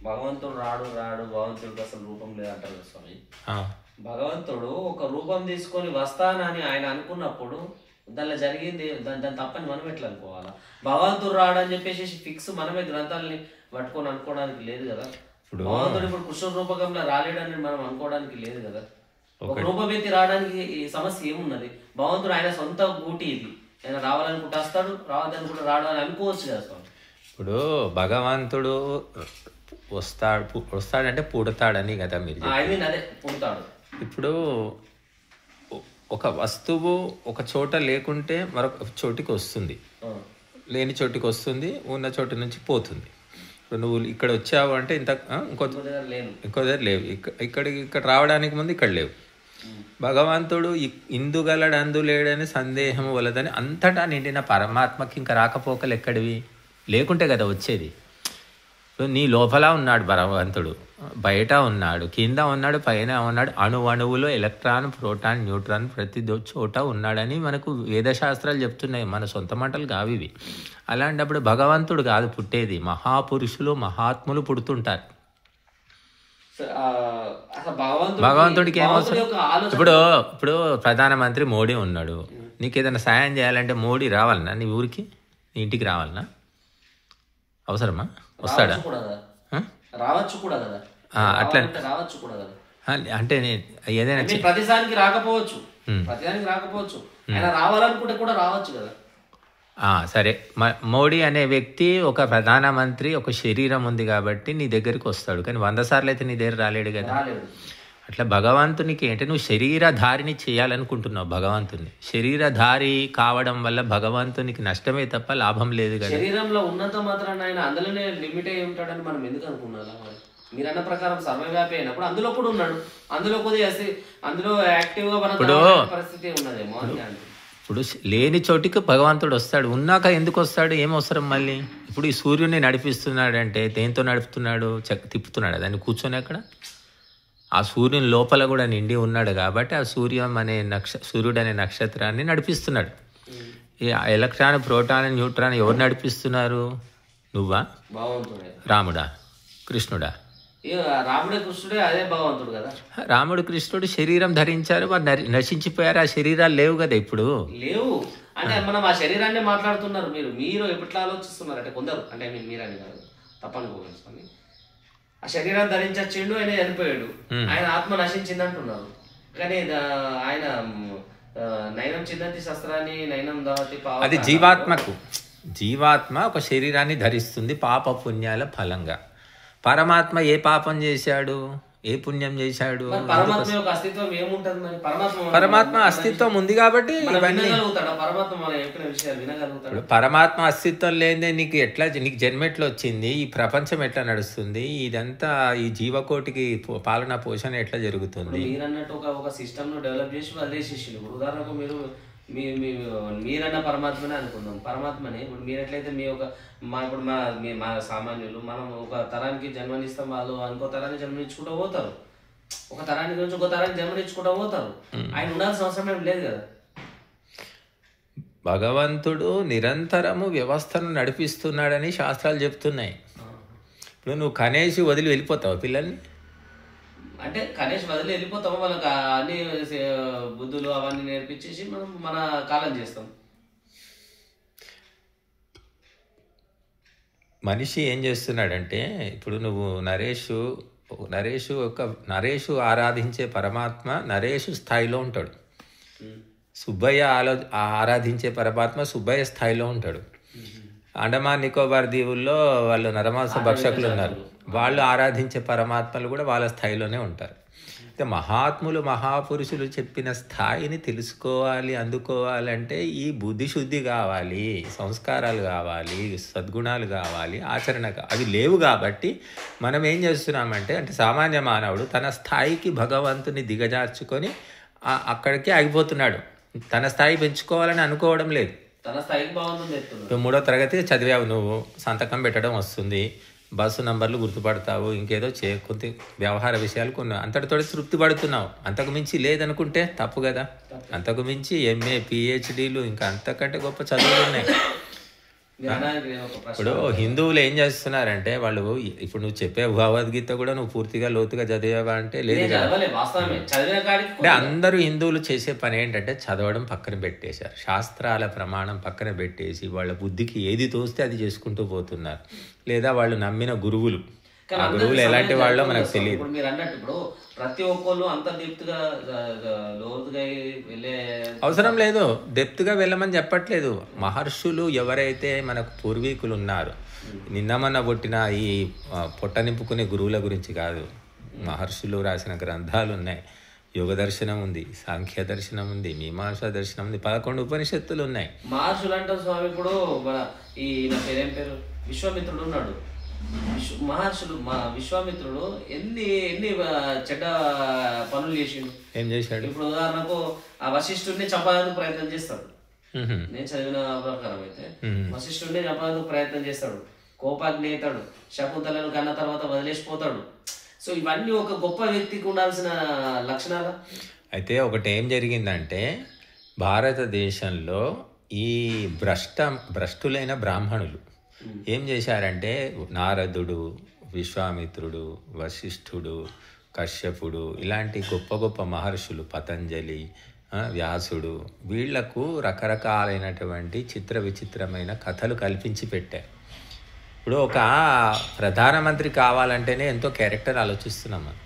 భగవంతుడు రాడు రాడు భగవంతుడికి అసలు రూపం లేదంటారు స్వామి. భగవంతుడు ఒక రూపం తీసుకొని వస్తానని ఆయన అనుకున్నప్పుడు దానిలో జరిగింది దాని తప్పని మనం ఎట్లా అనుకోవాలా? భగవంతుడు రాడు అని చెప్పేసి ఫిక్స్ మనమే గ్రంథాలని పట్టుకొని అనుకోవడానికి లేదు కదా. భగవంతుడు ఇప్పుడు కృష్ణ రూపకంలో రాలేడని మనం అనుకోవడానికి లేదు కదా. ఒక రూపమెత్తి రావడానికి ఈ సమస్య ఏమున్నది? భగవంతుడు ఆయన సొంత గూటి ఇది, ఆయన రావాలనుకుంటే వస్తాడు, రావాలనుకుంటే రాడు అని అనుకోవచ్చు కదా స్వామి. ఇప్పుడు భగవంతుడు వస్తాడంటే పుడతాడని కదా మీరు అదే పుడతాడు. ఇప్పుడు ఒక వస్తువు ఒక చోట లేకుంటే మరొక చోటికి వస్తుంది, లేని చోటికి వస్తుంది, ఉన్న చోటు నుంచి పోతుంది. ఇప్పుడు నువ్వు ఇక్కడ వచ్చావు అంటే ఇంకో దగ్గర లేవు, ఇక్కడ రావడానికి ముందు ఇక్కడ లేవు. భగవంతుడు ఇందుగలడు అందు లేడని సందేహం వలదని అంతటా నిండిన పరమాత్మకి ఇంకా రాకపోకలు ఎక్కడివి? లేకుంటే కదా వచ్చేది. నీ లోపల ఉన్నాడు భగవంతుడు, బయట ఉన్నాడు, కింద ఉన్నాడు, పైన ఉన్నాడు, అణువులో ఎలక్ట్రాన్, ప్రోటాన్, న్యూట్రాన్ ప్రతి చోట ఉన్నాడని మనకు వేదశాస్త్రాలు చెప్తున్నాయి, మన సొంత మాటలు కావు ఇవి. అలాంటప్పుడు భగవంతుడు కాదు పుట్టేది, మహాపురుషులు మహాత్ములు పుడుతుంటారు. భగవంతుడికి ఏమవసరం? ఇప్పుడు ప్రధానమంత్రి మోడీ ఉన్నాడు, నీకు ఏదైనా సాయం చేయాలంటే మోడీ రావాలన్నా నీ ఊరికి, నీ ఇంటికి రావాలన్నా? అవసరమా? వస్తాడా? రావచ్చు కూడా కదా, అట్లా రావచ్చు కూడా కదా. అంటే ఏదైనా ప్రతిసారికి రాకపోవచ్చు, ఆయన రావాలనుకుంటే కూడా రావచ్చు కదా. సరే, మోడీ అనే వ్యక్తి ఒక ప్రధానమంత్రి, ఒక శరీరం ఉంది కాబట్టి నీ దగ్గరికి వస్తాడు, కానీ 100 సార్లు అయితే నీ దగ్గర రాలేడు కదా. అట్లా భగవంతునికి అంటే నువ్వు శరీరధారిని చేయాలనుకుంటున్నావు భగవంతుని. శరీరధారి కావడం వల్ల భగవంతునికి నష్టమే తప్ప లాభం లేదు కదా. శరీరంలో ఉన్నంత మాత్రాన ఆయన అందులోనే లిమిట్ అయి ఉంటాడని మనం ఎందుకు అనుకున్నారా? మీరు అన్న ప్రకారం సర్వవ్యాపి అయినప్పుడు అందులో కూడా ఉన్నాడు, అందులో కొద్దిగా అందులో యాక్టివ్ గా పరిస్థితి ఉన్నదేమో. ఇప్పుడు లేని చోటికి భగవంతుడు వస్తాడు, ఉన్నాక ఎందుకు వస్తాడు? ఏం అవసరం మళ్ళీ? ఇప్పుడు ఈ సూర్యుడిని నడిపిస్తున్నాడు అంటే దేంతో నడుపుతున్నాడు? తిప్పుతున్నాడు దాన్ని కూర్చొని అక్కడ. ఆ సూర్యుని లోపల కూడా నిండి ఉన్నాడు కాబట్టి ఆ సూర్యుడు అనే నక్షత్రాన్ని నడిపిస్తున్నాడు. ఈ ఎలక్ట్రాన్, ప్రోటాన్, న్యూట్రాన్ ఎవరు నడిపిస్తున్నారు? నువ్వా? రాముడా? కృష్ణుడా? రాముడే కృష్ణుడే, అదే భగవంతుడు కదా. రాముడు కృష్ణుడు శరీరం ధరించారు, వారు నశించిపోయారు. ఆ శరీరాలు లేవు కదా ఇప్పుడు. లేవు అంటే మనం ఆ శరీరాన్ని మాట్లాడుతున్నారు. మీరు ఎట్లా ఆలోచిస్తున్నారు అంటే కొందరు, అంటే మీరని కాదు, తప్పనుకోగలుగుతాను. ఆ శరీరాన్ని ధరించచ్చిండు, ఆయన చనిపోయాడు, ఆయన ఆత్మ నశించింది అంటున్నారు. కానీ ఆయన నయనం చిందంతి శస్త్రాన్ని నయనం దావతి అది జీవాత్మ ఒక శరీరాన్ని ధరిస్తుంది పాప పుణ్యాల ఫలంగా. పరమాత్మ ఏ పాపం చేశాడు, ఏ పుణ్యం చేశాడు? పరమాత్మ అస్తిత్వం ఉంది కాబట్టి ఇవన్నీ. పరమాత్మ అస్తిత్వం లేదే నీకు జన్మ ఎట్లా వచ్చింది? ఈ ప్రపంచం ఎట్లా నడుస్తుంది? ఇదంతా ఈ జీవకోటికి పాలన పోషణ ఎట్లా జరుగుతుంది? మీరన్నట్టు ఒక సిస్టమ్ ను డెవలప్ చేసి వదిలేసేసిండు. ఇప్పుడు ఉదాహరణకు మీరన్న పరమాత్మనే అనుకుందాం. పరమాత్మని ఇప్పుడు మీరు ఎట్లయితే మా సామాన్యులు మనం ఒక తరానికి జన్మనిస్తాం, వాళ్ళు ఇంకో తరాన్ని జన్మనిచ్చుకుంటూ పోతారు, ఒక తరానికి నుంచి ఒక తరానికి జన్మనిచ్చుకుంటూ పోతారు. ఆయన ఉండాల్సిన అవసరం ఏం లేదు కదా. భగవంతుడు నిరంతరము వ్యవస్థను నడిపిస్తున్నాడని శాస్త్రాలు చెప్తున్నాయి. ఇప్పుడు నువ్వు కనేసి వదిలి వెళ్ళిపోతావు పిల్లల్ని? అంటే కనీసం వదిలి వెళ్ళిపోతాము, వాళ్ళకి అన్ని బుద్ధులు అవన్నీ నేర్పించేసి మనం మన కాలం చేస్తాం. మనిషి ఏం చేస్తున్నాడంటే, ఇప్పుడు నువ్వు నరేషు ఆరాధించే పరమాత్మ నరేషు స్థాయిలో ఉంటాడు. సుబ్బయ్య ఆరాధించే పరమాత్మ సుబ్బయ్య స్థాయిలో ఉంటాడు. అండమాన్ నికోబార్ దీవుల్లో వాళ్ళు నరమాంస భక్షకులు ఉన్నారు, వాళ్ళు ఆరాధించే పరమాత్మలు కూడా వాళ్ళ స్థాయిలోనే ఉంటారు. అయితే మహాత్ములు మహాపురుషులు చెప్పిన స్థాయిని తెలుసుకోవాలి, అందుకోవాలంటే ఈ బుద్ధిశుద్ధి కావాలి, సంస్కారాలు కావాలి, సద్గుణాలు కావాలి, ఆచరణ అవి లేవు. కాబట్టి మనం ఏం చేస్తున్నామంటే, అంటే సామాన్య మానవుడు తన స్థాయికి భగవంతుని దిగజార్చుకొని అక్కడికి ఆగిపోతున్నాడు. తన స్థాయి పెంచుకోవాలని అనుకోవడం లేదు. తన స్థాయికి భగవంతుని 3వ తరగతి చదివావు, నువ్వు సంతకం పెట్టడం వస్తుంది, బస్సు నంబర్లు గుర్తుపడతావు, ఇంకేదో కొంత వ్యవహార విషయాలు కొన్ని అంతటితో తృప్తి పడుతున్నావు. అంతకు మించి లేదనుకుంటే తప్పు కదా. అంతకు మించి MA PhDలు ఇంకా అంతకంటే గొప్ప చదువులు ఉన్నాయి. ఇప్పుడు హిందువులు ఏం చేస్తున్నారంటే వాళ్ళు ఇప్పుడు నువ్వు చెప్పే భగవద్గీత కూడా నువ్వు పూర్తిగా లోతుగా చదివావా అంటే లేదు. అంటే అందరూ హిందువులు చేసే పని ఏంటంటే చదవడం పక్కన పెట్టేశారు, శాస్త్రాల ప్రమాణం పక్కన పెట్టేసి వాళ్ళ బుద్ధికి ఏది తోస్తే అది చేసుకుంటూ పోతున్నారు. లేదా వాళ్ళు నమ్మిన గురువులు, ఆ గురువులు ఎలాంటి వాళ్ళో మనకు తెలియదు. మీరు అన్నట్టు ఇప్పుడు ప్రతి ఒక్కళ్ళు అంత డెప్త్గా లోతుగా వెళ్ళే అవసరం లేదు. డెప్త్గా వెళ్ళమని చెప్పట్లేదు. మహర్షులు ఎవరైతే మనకు పూర్వీకులు ఉన్నారు, నిన్నమన్న పుట్టిన ఈ పొట్ట నింపుకునే గురువుల గురించి కాదు. మహర్షులు రాసిన గ్రంథాలు ఉన్నాయి, యోగ దర్శనం ఉంది, సాంఖ్య దర్శనం ఉంది, మీమాంసా దర్శనం ఉంది, 11 ఉపనిషత్తులు ఉన్నాయి. మహర్షులు అంటారు స్వామి. ఇప్పుడు మన ఈ నా పేరేం పేరు విశ్వామిత్రుడు ఉన్నాడు. మహర్షులు విశ్వామిత్రుడు ఎన్ని చెడ్డ పనులు చేసిండు. ఏం చేశాడు? ఇప్పుడు ఉదాహరణకు ఆ వశిష్ఠుడిని చంపడానికి ప్రయత్నం చేస్తాడు. నేను చదివిన ప్రకారం అయితే వశిష్ఠుడిని చంపడానికి ప్రయత్నం చేస్తాడు, కోపాగ్ని అవుతాడు, శకుంతలను కన్న తర్వాత వదిలేసిపోతాడు. సో ఇవన్నీ ఒక గొప్ప వ్యక్తికి ఉండాల్సిన లక్షణాలు. అయితే ఒకటి ఏం జరిగిందంటే భారతదేశంలో ఈ భ్రష్టులైన బ్రాహ్మణులు ఏం చేశారంటే నారదుడు, విశ్వామిత్రుడు, వశిష్ఠుడు, కశ్యపుడు ఇలాంటి గొప్ప గొప్ప మహర్షులు, పతంజలి, వ్యాసుడు, వీళ్లకు రకరకాలైనటువంటి చిత్ర విచిత్రమైన కథలు కల్పించి పెట్టారు. ఇప్పుడు ఒక ప్రధానమంత్రి కావాలంటేనే ఎంతో క్యారెక్టర్ ఆలోచిస్తున్నాం మనం.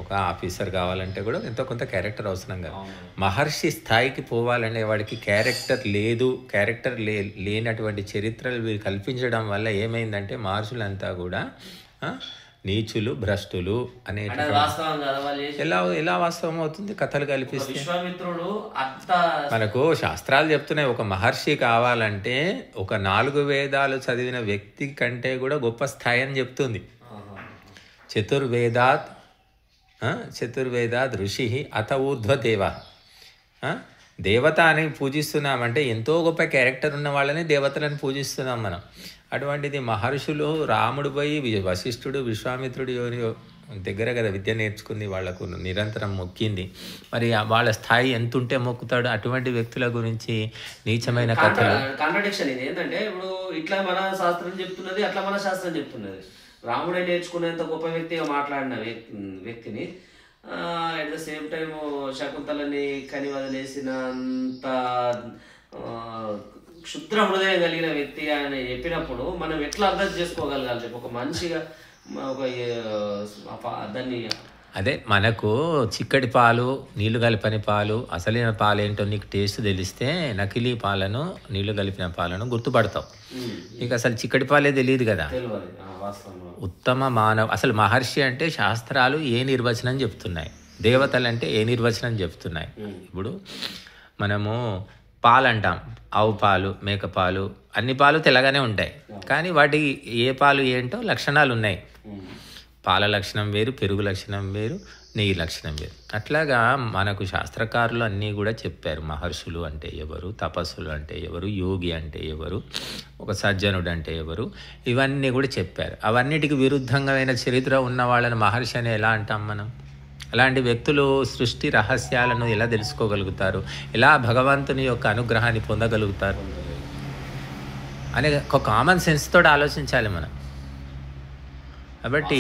ఒక ఆఫీసర్ కావాలంటే కూడా ఎంతో కొంత క్యారెక్టర్ అవసరం కదా. మహర్షి స్థాయికి పోవాలనే వాడికి క్యారెక్టర్ లేదు. క్యారెక్టర్ లేనటువంటి చరిత్రలు వీరు కల్పించడం వల్ల ఏమైందంటే మహర్షులంతా కూడా నీచులు, భ్రష్టులు అనే ఎలా వాస్తవం అవుతుంది కథలు కల్పిస్తే? మనకు శాస్త్రాలు చెప్తున్నాయి ఒక మహర్షి కావాలంటే ఒక 4 వేదాలు చదివిన వ్యక్తి కంటే కూడా గొప్ప స్థాయి అని చెప్తుంది. చతుర్వేదాత్ ఋషి అత ఊర్ధ్వ దేవ. దేవత అని పూజిస్తున్నామంటే ఎంతో గొప్ప క్యారెక్టర్ ఉన్న వాళ్ళని దేవతలను పూజిస్తున్నాం మనం. అటువంటిది మహర్షులు, రాముడు పోయి వశిష్ఠుడు, విశ్వామిత్రుడు దగ్గర కదా విద్య నేర్చుకుంది, వాళ్లకు నిరంతరం మొక్కింది. మరి వాళ్ళ స్థాయి ఎంత ఉంటే మొక్కుతాడు? అటువంటి వ్యక్తుల గురించి నీచమైన కథలు. కాంట్రడిక్షన్ ఇది ఏంటంటే ఇప్పుడు ఇట్లా మన శాస్త్రం చెప్తున్నది, అట్లా మన శాస్త్రం చెప్తున్నది. రాముడే నేర్చుకునేంత గొప్ప వ్యక్తిగా మాట్లాడిన వ్యక్తిని అట్ ద సేమ్ టైం శకుంతలని కని వదిలేసినంత క్షుద్ర హృదయం కలిగిన వ్యక్తి అని చెప్పినప్పుడు మనం ఎట్లా అర్థం చేసుకోగలగాలి చెప్పి ఒక మనిషిగా దాన్ని. అదే మనకు చిక్కటి పాలు, నీళ్లు కలిపని పాలు, అసలైన పాలు ఏంటో నీకు టేస్ట్ తెలిస్తే నకిలీ పాలను, నీళ్లు కలిపిన పాలను గుర్తుపడతావు. నీకు అసలు చిక్కటి పాలే తెలియదు కదా. ఉత్తమ అసలు మహర్షి అంటే శాస్త్రాలు ఏ నిర్వచనం చెప్తున్నాయి, దేవతలు అంటే ఏ నిర్వచనం చెప్తున్నాయి. ఇప్పుడు మనము పాలు అంటాం, ఆవు పాలు, మేక పాలు, అన్ని పాలు తెల్లగానే ఉంటాయి. కానీ వాటి ఏ పాలు ఏంటో లక్షణాలు ఉన్నాయి. పాల లక్షణం వేరు, పెరుగు లక్షణం వేరు, నెయ్యి లక్షణం వేరు. అట్లాగా మనకు శాస్త్రకారులు అన్నీ కూడా చెప్పారు. మహర్షులు అంటే ఎవరు, తపస్సులు అంటే ఎవరు, యోగి అంటే ఎవరు, ఒక సజ్జనుడు అంటే ఎవరు, ఇవన్నీ కూడా చెప్పారు. అవన్నిటికి విరుద్ధంగా చరిత్ర ఉన్న వాళ్ళని మహర్షి అని ఎలా అంటాం మనం? అలాంటి వ్యక్తులు సృష్టి రహస్యాలను ఎలా తెలుసుకోగలుగుతారు, ఎలా భగవంతుని యొక్క అనుగ్రహాన్ని పొందగలుగుతారు అనే ఒక కామన్ సెన్స్తో ఆలోచించాలి మనం. కాబట్టి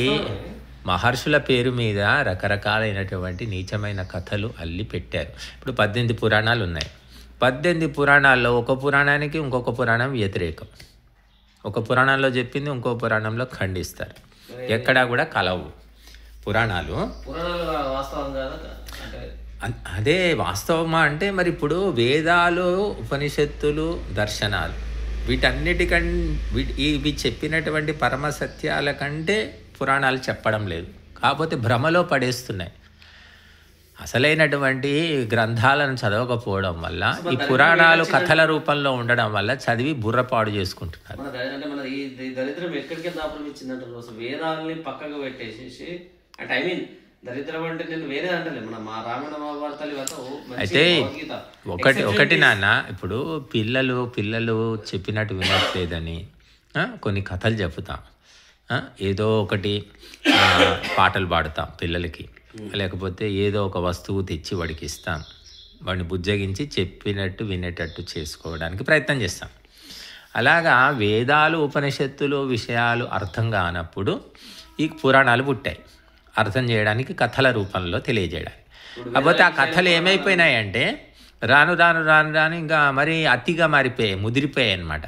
మహర్షుల పేరు మీద రకరకాలైనటువంటి నీచమైన కథలు అల్లి పెట్టారు. ఇప్పుడు 18 పురాణాలు ఉన్నాయి. 18 పురాణాల్లో ఒక పురాణానికి ఇంకొక పురాణం వ్యతిరేకం. ఒక పురాణంలో చెప్పింది ఇంకో పురాణంలో ఖండిస్తారు. ఎక్కడా కూడా కలవు పురాణాలు. అదే వాస్తవమా అంటే మరి ఇప్పుడు వేదాలు, ఉపనిషత్తులు, దర్శనాలు ఇవి చెప్పినటువంటి పరమ సత్యాల కంటే పురాణాలు చెప్పడం లేదు. కాకపోతే భ్రమలో పడేస్తున్నాయి. అసలైనటువంటి గ్రంథాలను చదవకపోవడం వల్ల, ఈ పురాణాలు కథల రూపంలో ఉండడం వల్ల చదివి బుర్రపాడు చేసుకుంటున్నారు. దరిద్రం ఎక్కడికి దాపురించిందంటే వేదాలని పక్కకు పెట్టేసేసి, అంటే ఐ మీన్ దరిద్రం అంటే నేను వేరే అంటలే, మన మా రామాయణ మహాభారతాలు అయితే ఒకటి నాన్న, ఇప్పుడు పిల్లలు చెప్పినట్టు వినట్లేదని కొన్ని కథలు చెప్తాం, ఏదో ఒకటి పాటలు పాడుతాం పిల్లలకి, లేకపోతే ఏదో ఒక వస్తువు తెచ్చి వాడికి ఇస్తాం, వాడిని బుజ్జగించి చెప్పినట్టు వినేటట్టు చేసుకోవడానికి ప్రయత్నం చేస్తాం. అలాగా వేదాలు ఉపనిషత్తులు విషయాలు అర్థం కానప్పుడు ఈ పురాణాలు పుట్టాయి, అర్థం చేయడానికి కథల రూపంలో తెలియజేయడానికి. కాకపోతే ఆ కథలు ఏమైపోయినాయంటే రాను రాను రాను రాను ఇంకా మరీ అతిగా మారిపోయాయి, ముదిరిపోయాయి అన్నమాట.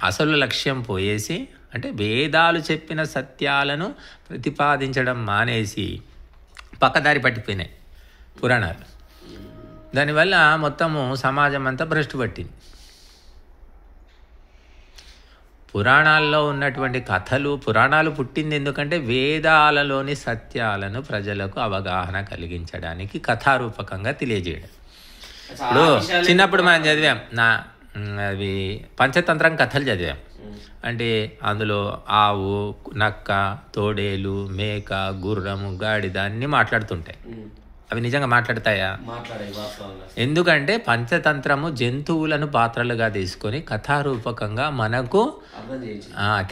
అసలు లక్ష్యం పోయేసి అంటే వేదాలు చెప్పిన సత్యాలను ప్రతిపాదించడం మానేసి పక్కదారి పట్టిపోయినాయి పురాణాలు. దానివల్ల మొత్తము సమాజం అంతా భ్రష్టు పట్టింది. పురాణాల్లో ఉన్నటువంటి కథలు, పురాణాలు పుట్టింది ఎందుకంటే వేదాలలోని సత్యాలను ప్రజలకు అవగాహన కలిగించడానికి కథారూపకంగా తెలియజేయడం. ఇప్పుడు చిన్నప్పుడు మనం చదివాం, అవి పంచతంత్రం కథలు చదివాం. అంటే అందులో ఆవు, నక్క, తోడేలు, మేక, గుర్రము, గాడిద అన్నీ మాట్లాడుతుంటాయి. అవి నిజంగా మాట్లాడతాయా? ఎందుకంటే పంచతంత్రము జంతువులను పాత్రలుగా తీసుకొని కథారూపకంగా మనకు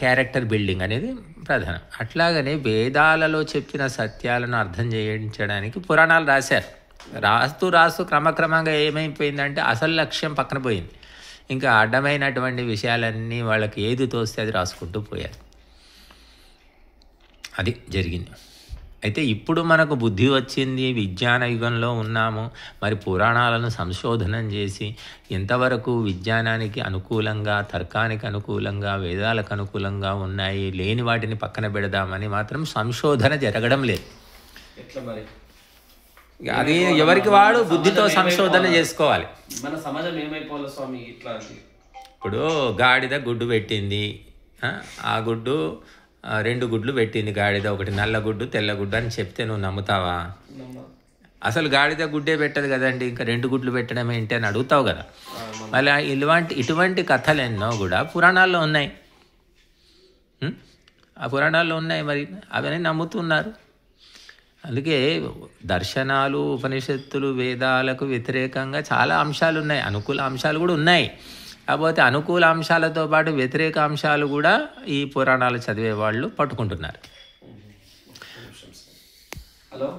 క్యారెక్టర్ బిల్డింగ్ అనేది ప్రధానం. అట్లాగనే వేదాలలో చెప్పిన సత్యాలను అర్థం చేయించడానికి పురాణాలు రాశారు. రాస్తూ క్రమక్రమంగా ఏమైపోయిందంటే అసలు లక్ష్యం పక్కన పోయింది. ఇంకా అడ్డమైనటువంటి విషయాలన్నీ వాళ్ళకి ఏది తోస్తే అది రాసుకుంటూ పోయారు. అది జరిగింది. అయితే ఇప్పుడు మనకు బుద్ధి వచ్చింది, విజ్ఞాన యుగంలో ఉన్నాము. మరి పురాణాలను సంశోధనం చేసి ఎంతవరకు విజ్ఞానానికి అనుకూలంగా, తర్కానికి అనుకూలంగా, వేదాలకు అనుకూలంగా ఉన్నాయి, లేని వాటిని పక్కన పెడదామని మాత్రం సంశోధన జరగడం లేదు. అది ఎవరికి వాడు బుద్ధితో సంశోధన చేసుకోవాలి. మన సమాజం ఏమైపోవాలి స్వామి ఇట్లా? ఇప్పుడు గాడిద గుడ్డు పెట్టింది, ఆ గుడ్డు 2 గుడ్లు పెట్టింది గాడిద, ఒకటి నల్ల గుడ్డు తెల్ల గుడ్డు అని చెప్తే నువ్వు నమ్ముతావా? అసలు గాడిద గుడ్డే పెట్టదు కదండి, ఇంకా 2 గుడ్లు పెట్టడం ఏంటి అని అడుగుతావు కదా. మళ్ళీ ఇటువంటి కథలు ఎన్నో కూడా పురాణాల్లో ఉన్నాయి. ఆ పురాణాల్లో ఉన్నాయి, మరి అవన్నీ నమ్ముతున్నారు. అందుకే దర్శనాలు, ఉపనిషత్తులు, వేదాలకు వ్యతిరేకంగా చాలా అంశాలు ఉన్నాయి, అనుకూల అంశాలు కూడా ఉన్నాయి. కాకపోతే అనుకూల అంశాలతో పాటు వ్యతిరేక అంశాలు కూడా ఈ పురాణాలు చదివే వాళ్ళు పట్టుకుంటున్నారు. హలో.